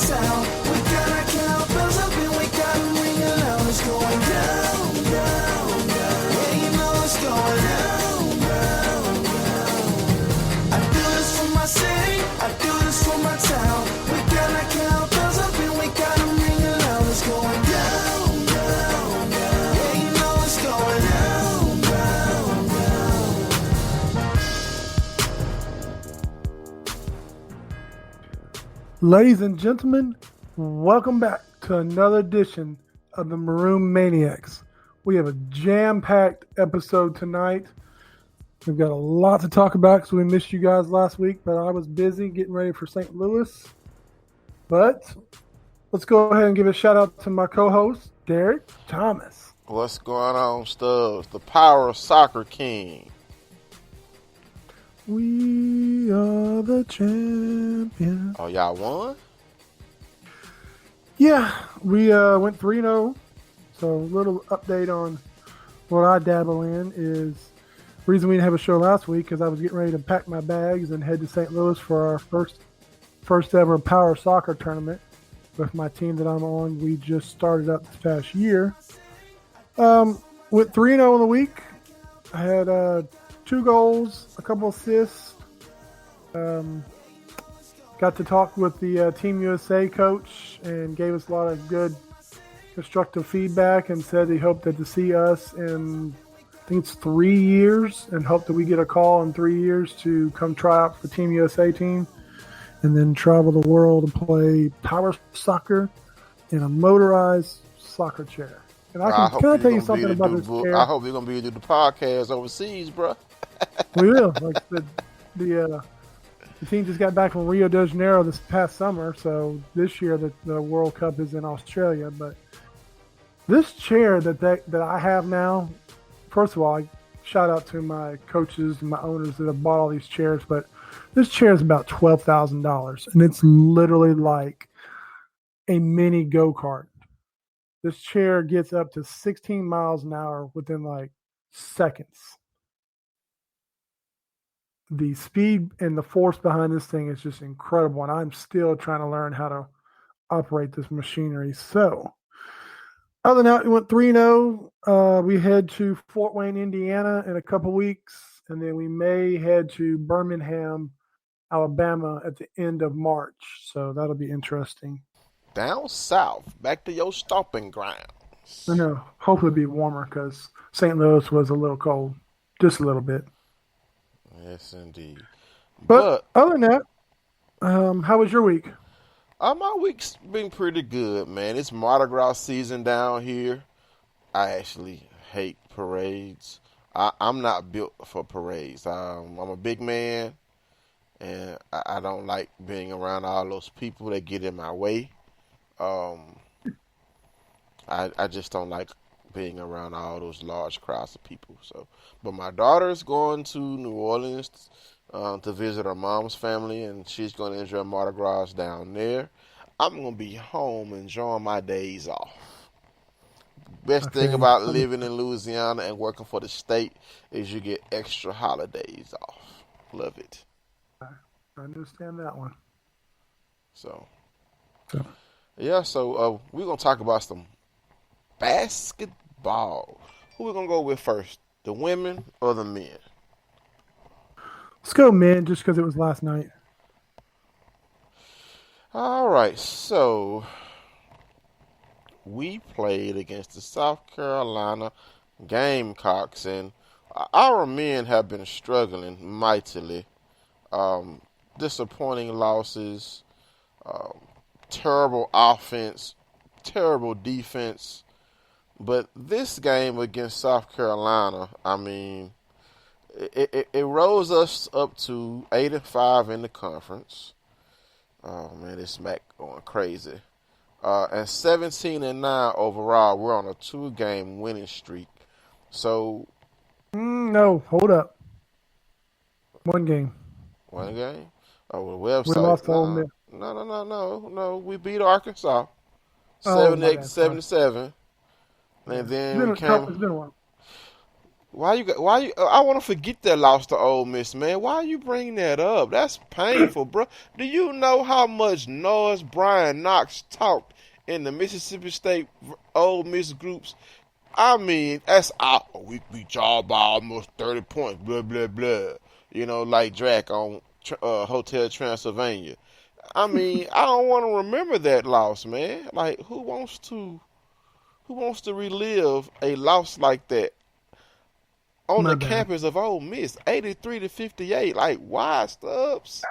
town. We got our cowbells up and we got them ringing loud. It's going down, down, down. Yeah, you know it's going down, down, down. I do this for my city, I do this for my town. We got our cowbells up and we got them ringing loud. It's going down, down, down. Yeah, you know it's going down, down, down. Ladies and gentlemen, welcome back to another edition of the Maroon Maniacs. We have a jam-packed episode tonight. We've got a lot to talk about because we missed you guys last week, but I was busy getting ready for St. Louis. But let's go ahead and give a shout-out to my co-host, Derek Thomas. What's going on, Stubbs? The Power of Soccer King. We are the champions. Oh, y'all won? Yeah, we went 3-0. So a little update on what I dabble in is the reason we didn't have a show last week because I was getting ready to pack my bags and head to St. Louis for our first ever Power Soccer tournament with my team that I'm on. We just started up this past year. Went 3-0 in the week. I had 2 goals, a couple assists. Got to talk with the Team USA coach and gave us a lot of good constructive feedback and said he hoped to see us in, I think it's 3 years, and hope that we get a call in 3 years to come try out for the Team USA team and then travel the world and play power soccer in a motorized soccer chair. And can I tell you something about this chair? I hope you're going to be able to do the podcast overseas, bro. We will. Like the team just got back from Rio de Janeiro this past summer, so this year the World Cup is in Australia. But this chair that I have now, first of all, I shout out to my coaches and my owners that have bought all these chairs, but this chair is about $12,000, and it's literally like a mini go-kart. This chair gets up to 16 miles an hour within like seconds. The speed and the force behind this thing is just incredible, and I'm still trying to learn how to operate this machinery. So, other than that, we went 3-0. We head to Fort Wayne, Indiana in a couple weeks, and then we may head to Birmingham, Alabama at the end of March. So that'll be interesting. Down south, back to your stomping grounds. I know. Hopefully it'll be warmer because St. Louis was a little cold, just a little bit. Yes, indeed. But other than that, how was your week? My week's been pretty good, man. It's Mardi Gras season down here. I actually hate parades. I'm not built for parades. I'm a big man, and I don't like being around all those people that get in my way. I just don't like being around all those large crowds of people. So, but my daughter's going to New Orleans to visit her mom's family, and she's going to enjoy Mardi Gras down there. I'm going to be home enjoying my days off. Best thing about living in Louisiana and working for the state is you get extra holidays off. Love it. I understand that one. So we're going to talk about some basketball. Who we going to go with first? The women or the men? Let's go men, just because it was last night. All right, so we played against the South Carolina Gamecocks, and our men have been struggling mightily. Disappointing losses, terrible offense, terrible defense. But this game against South Carolina, I mean, it rose us up to 8-5 in the conference. Oh man, this Mac going crazy. And 17-9 overall. We're on a 2-game winning streak. So no, hold up. 1 game. 1 game? Oh, the website. We lost to Ole Miss. No. We beat Arkansas 78 to 77. And then it's been a while. I want to forget that loss to Ole Miss, man. Why are you bringing that up? That's painful, bro. Do you know how much noise Brian Knox talked in the Mississippi State Ole Miss groups? I mean, that's out. We job by almost 30 points, blah, blah, blah. Like Drac on Hotel Transylvania. I mean, I don't want to remember that loss, man. Like, who wants to relive a loss like that on My the bad. campus of Ole Miss, 83-58? Like, why, Stubbs?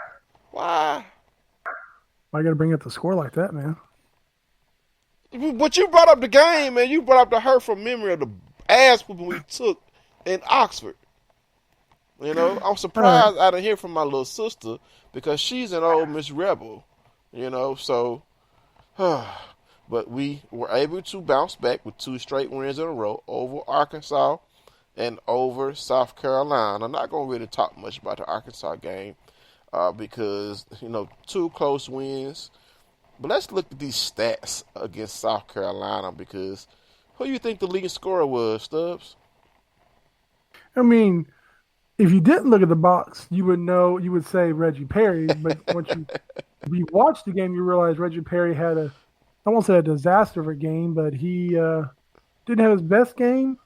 Why? Why you got to bring up the score like that, man? But you brought up the game, man. You brought up the hurtful memory of the ass whooping we took in Oxford. I'm surprised I didn't hear from my little sister because she's an Ole Miss rebel. So, but we were able to bounce back with 2 straight wins in a row over Arkansas and over South Carolina. I'm not going to really talk much about the Arkansas game because, 2 close wins. But let's look at these stats against South Carolina because who do you think the leading scorer was, Stubbs? I mean, if you didn't look at the box, you would say Reggie Perry. But if you watched the game, you realize Reggie Perry had I won't say a disaster of a game, but he didn't have his best game.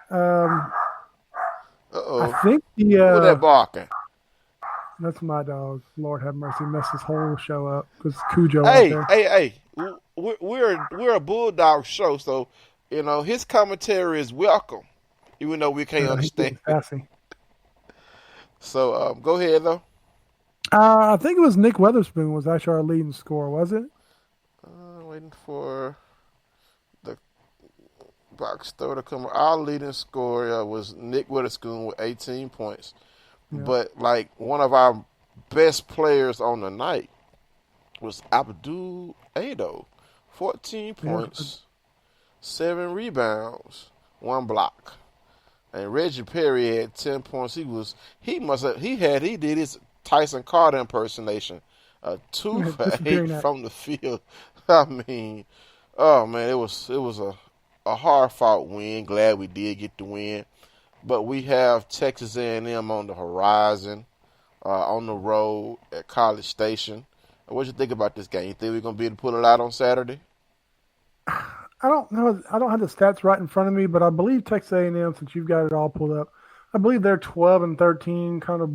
I think Who that barking? that's my dog. Lord have mercy, messed his whole show up because Cujo out Hey, there. hey! We're a Bulldog show, so his commentary is welcome, even though we can't understand. Sassy. So go ahead though. I think it was Nick Weatherspoon was actually our leading scorer, was it? Waiting for the box score to come. Our leading scorer was Nick Witherspoon with 18 points. Yeah. But, like, one of our best players on the night was Abdul Ado. 14 points, 7 rebounds, 1 block. And Reggie Perry had 10 points. He did his Tyson Carter impersonation. 2 for 8 from the field. I mean, oh man, it was a hard fought win. Glad we did get the win. But we have Texas A&M on the horizon, on the road at College Station. What you think about this game? You think we're gonna be able to pull it out on Saturday? I don't know. I don't have the stats right in front of me, but I believe Texas A&M, since you've got it all pulled up, I believe they're 12-13, kind of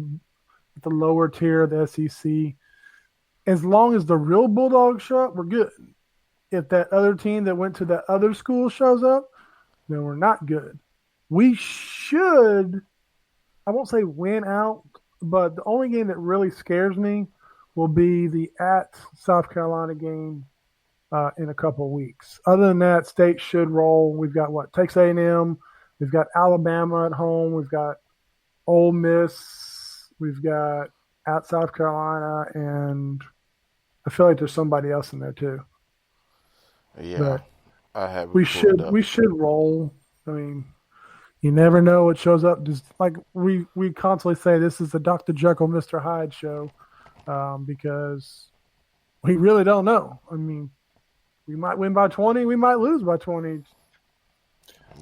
at the lower tier of the SEC. As long as the real Bulldogs show up, we're good. If that other team that went to that other school shows up, then we're not good. We should, I won't say win out, but the only game that really scares me will be the at South Carolina game in a couple of weeks. Other than that, State should roll. We've got Texas A&M. We've got Alabama at home. We've got Ole Miss. We've got at South Carolina, and I feel like there's somebody else in there too. Yeah, but I have. We should roll. I mean, you never know what shows up. Just like we constantly say, this is the Dr. Jekyll, Mr. Hyde show, because we really don't know. I mean, we might win by 20, we might lose by 20.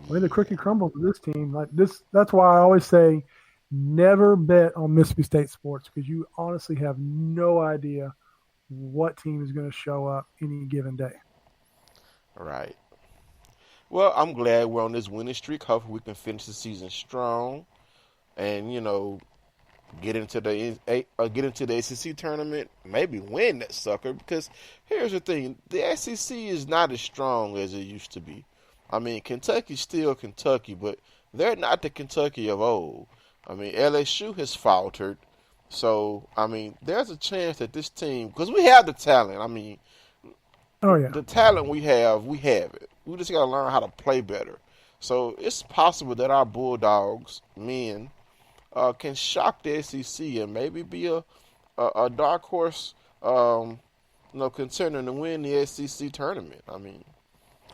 Way the cookie crumbles with this team. Like this, that's why I always say, never bet on Mississippi State sports because you honestly have no idea what team is going to show up any given day. Right. Well, I'm glad we're on this winning streak. Hopefully, we can finish the season strong, and get into the SEC tournament. Maybe win that sucker. Because here's the thing: the SEC is not as strong as it used to be. I mean, Kentucky's still Kentucky, but they're not the Kentucky of old. I mean, LSU has faltered. So, I mean, there's a chance that this team, because we have the talent. I mean, the talent we have it. We just got to learn how to play better. So, it's possible that our Bulldogs men can shock the SEC and maybe be a dark horse, contender to win the SEC tournament. I mean,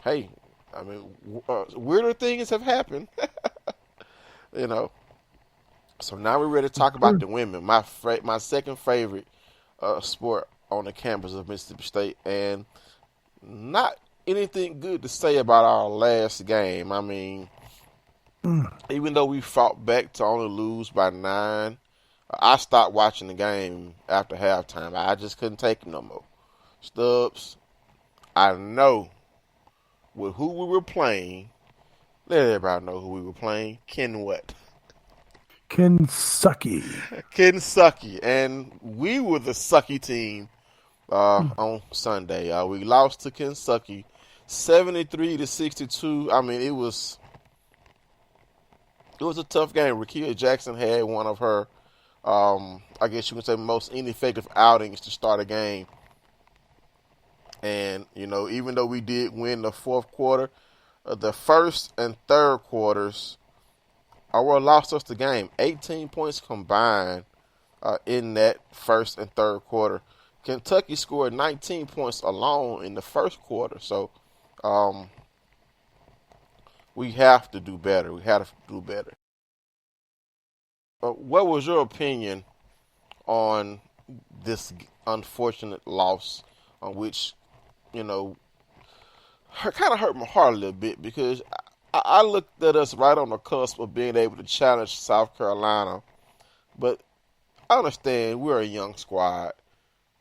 hey, weirder things have happened, So now we're ready to talk about the women, my second favorite sport on the campus of Mississippi State, and not anything good to say about our last game. I mean, Even though we fought back to only lose by 9, I stopped watching the game after halftime. I just couldn't take it no more. Stubbs, I know with who we were playing. Let everybody know who we were playing. Ken what? Kentucky. Kentucky. And we were the sucky team on Sunday. We lost to Kentucky 73-62. I mean, it was a tough game. Rakia Jackson had one of her, I guess you can say, most ineffective outings to start a game. And, even though we did win the fourth quarter, the first and third quarters, our lost us the game. 18 points combined in that first and third quarter. Kentucky scored 19 points alone in the first quarter. So we have to do better. We have to do better. What was your opinion on this unfortunate loss, on which, kind of hurt my heart a little bit, because I looked at us right on the cusp of being able to challenge South Carolina. But I understand we're a young squad.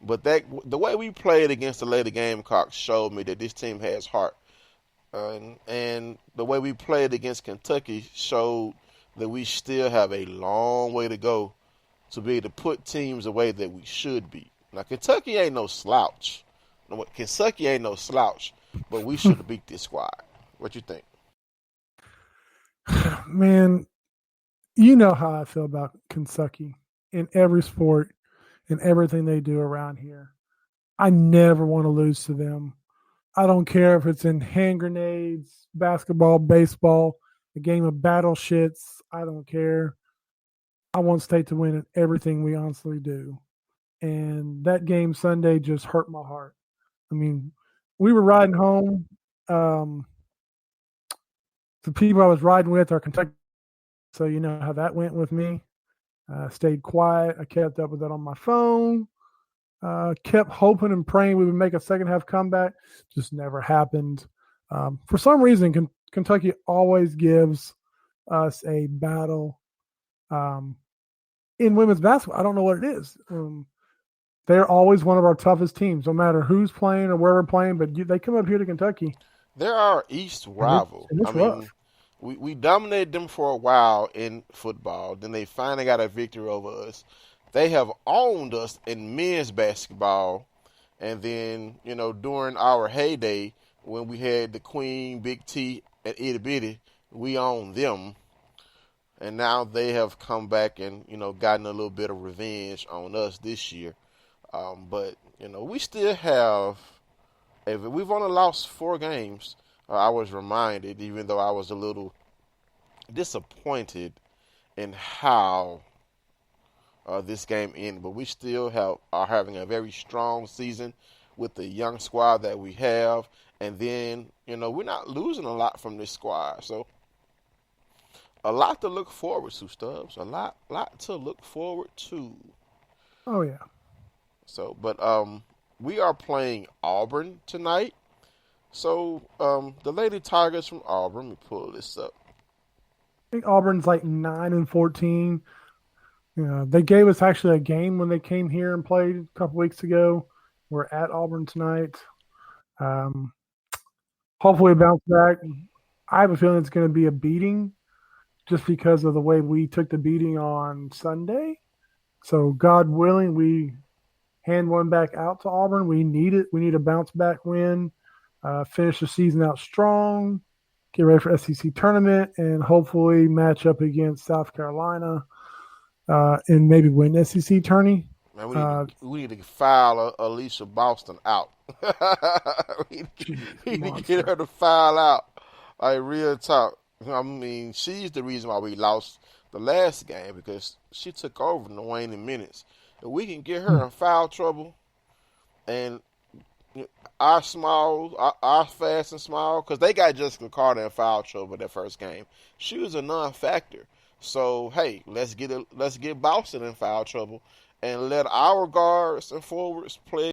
But the way we played against the Lady Gamecocks showed me that this team has heart. And the way we played against Kentucky showed that we still have a long way to go to be able to put teams away that we should be. Now, Kentucky ain't no slouch. Kentucky ain't no slouch, but we should have beat this squad. What you think? Man, you know how I feel about Kentucky in every sport and everything they do around here. I never want to lose to them. I don't care if it's in hand grenades, basketball, baseball, a game of battle shits. I don't care. I want State to win in everything we honestly do. And that game Sunday just hurt my heart. I mean, we were riding home. The people I was riding with are Kentucky. So you know how that went with me. Stayed quiet. I kept up with it on my phone. Kept hoping and praying we would make a second half comeback. Just never happened. For some reason, Kentucky always gives us a battle in women's basketball. I don't know what it is. They're always one of our toughest teams, no matter who's playing or where we're playing. But they come up here to Kentucky. They're our East rival. It's rough. We dominated them for a while in football. Then they finally got a victory over us. They have owned us in men's basketball. And then, during our heyday, when we had the Queen, Big T, and Itty Bitty, we owned them. And now they have come back and, gotten a little bit of revenge on us this year. But, we still have, we've only lost 4 games. I was reminded, even though I was a little disappointed in how this game ended. But we still are having a very strong season with the young squad that we have. And then, we're not losing a lot from this squad. So a lot to look forward to, Stubbs. A lot to look forward to. Oh, yeah. So, but we are playing Auburn tonight. So, the Lady Tigers from Auburn, let me pull this up. I think Auburn's like 9-14. They gave us actually a game when they came here and played a couple weeks ago. We're at Auburn tonight. Hopefully bounce back. I have a feeling it's going to be a beating just because of the way we took the beating on Sunday. So, God willing, we hand one back out to Auburn. We need it. We need a bounce back win. Finish the season out strong, get ready for SEC tournament, and hopefully match up against South Carolina and maybe win SEC tourney. Man, we need to file Alicia Boston out. we need to get her to file out. Like, real talk. I mean, she's the reason why we lost the last game, because she took over in the waning minutes. If we can get her in foul trouble and our fast and small, because they got Jessica Carter in foul trouble that first game. She was a non-factor. So, hey, let's get Boston in foul trouble and let our guards and forwards play